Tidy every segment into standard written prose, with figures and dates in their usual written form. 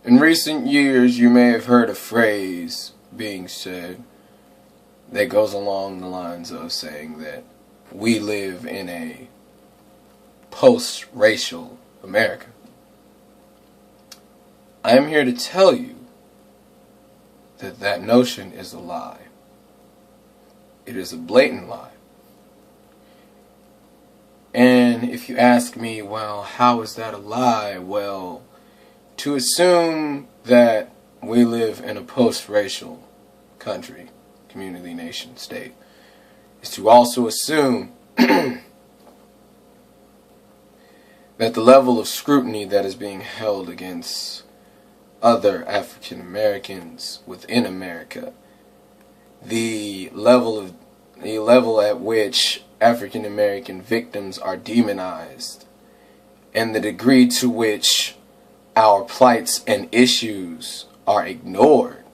In recent years, you may have heard a phrase being said that goes along the lines of saying that we live in a post-racial America. I am here to tell you that that notion is a lie. It is a blatant lie. And if you ask me, well, how is that a lie? Well, to assume that we live in a post-racial country, community, nation, state, is to also assume that the level of scrutiny that is being held against other African Americans within America, the level at which African American victims are demonized, and the degree to which our plights and issues are ignored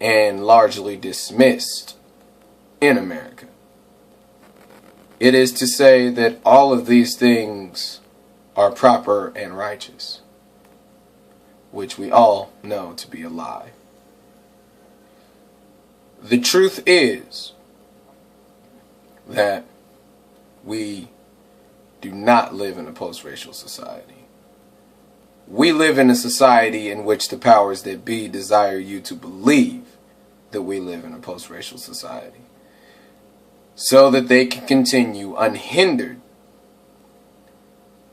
and largely dismissed in America. It is to say that all of these things are proper and righteous, which we all know to be a lie. The truth is that we do not live in a post-racial society. We live in a society in which the powers that be desire you to believe that we live in a post-racial society, so that they can continue unhindered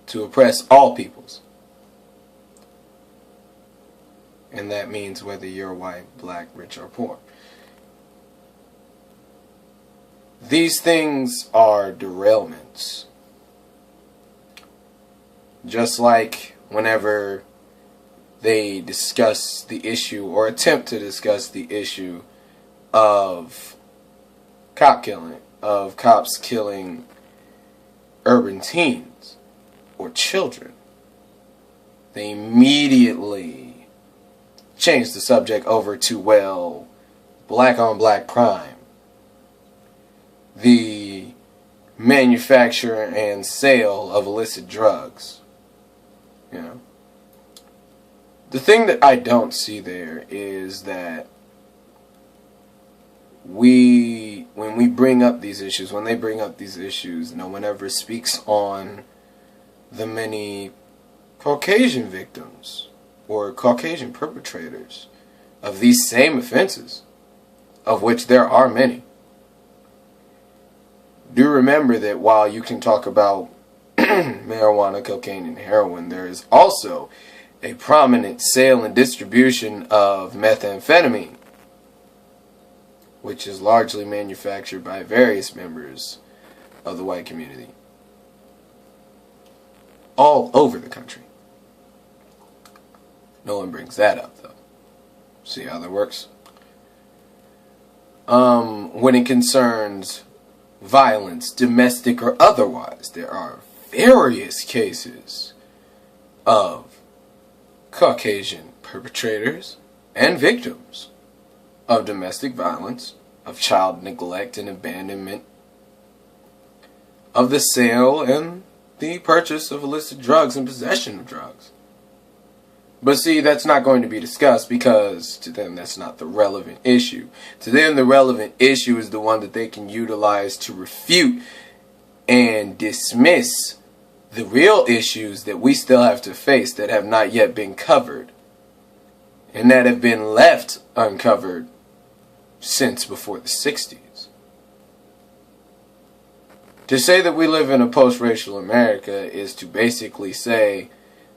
to oppress all peoples. And that means whether you're white, black, rich, or poor. These things are derailments. Just like whenever they discuss the issue or attempt to discuss the issue of cop killing, of cops killing urban teens or children, they immediately change the subject over to, well, black on black crime, the manufacture and sale of illicit drugs. You know, the thing that I don't see there is that when we bring up these issues, when they bring up these issues, no one ever speaks on the many Caucasian victims or Caucasian perpetrators of these same offenses, of which there are many. Do remember that while you can talk about marijuana, cocaine, and heroin, there is also a prominent sale and distribution of methamphetamine, which is largely manufactured by various members of the white community all over the country. No one brings that up, though. See how that works? When it concerns violence, domestic or otherwise, there are various cases of Caucasian perpetrators and victims of domestic violence, of child neglect and abandonment, of the sale and the purchase of illicit drugs and possession of drugs. But see, that's not going to be discussed because to them that's not the relevant issue. To them the relevant issue is the one that they can utilize to refute and dismiss the real issues that we still have to face that have not yet been covered and that have been left uncovered since before the 60s. To say that we live in a post-racial America is to basically say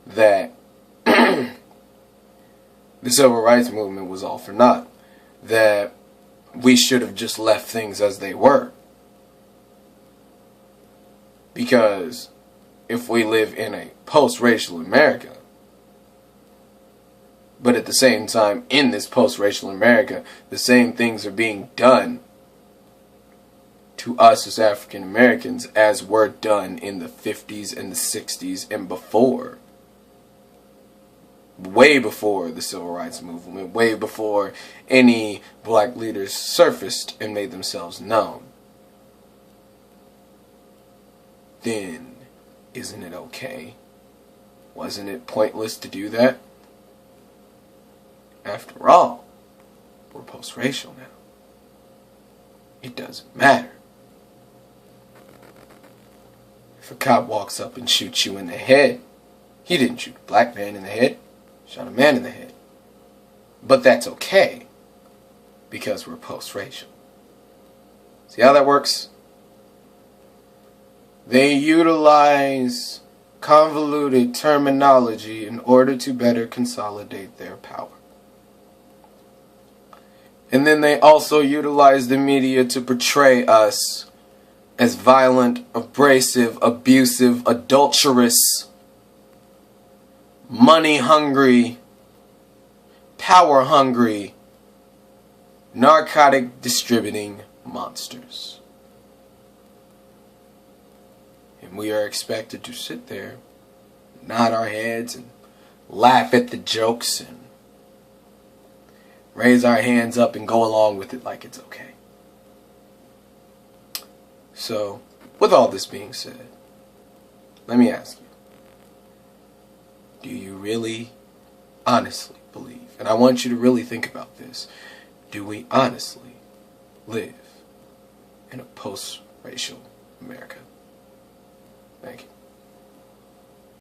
that the civil rights movement was all for naught, that we should have just left things as they were. Because if we live in a post-racial America, but at the same time in this post-racial America, the same things are being done to us as African Americans as were done in the 50s and the 60s and before. Way before the civil rights movement, way before any black leaders surfaced and made themselves known. Then, isn't it okay? Wasn't it pointless to do that? After all, we're post-racial now. It doesn't matter. If a cop walks up and shoots you in the head, he didn't shoot a black man in the head, shot a man in the head. But that's okay, because we're post-racial. See how that works? They utilize convoluted terminology in order to better consolidate their power. And then they also utilize the media to portray us as violent, abrasive, abusive, adulterous, money-hungry, power-hungry, narcotic-distributing monsters. And we are expected to sit there, nod our heads, and laugh at the jokes, and raise our hands up and go along with it like it's okay. So, with all this being said, let me ask you, do you really, honestly believe, and I want you to really think about this, do we honestly live in a post-racial America? Thank you.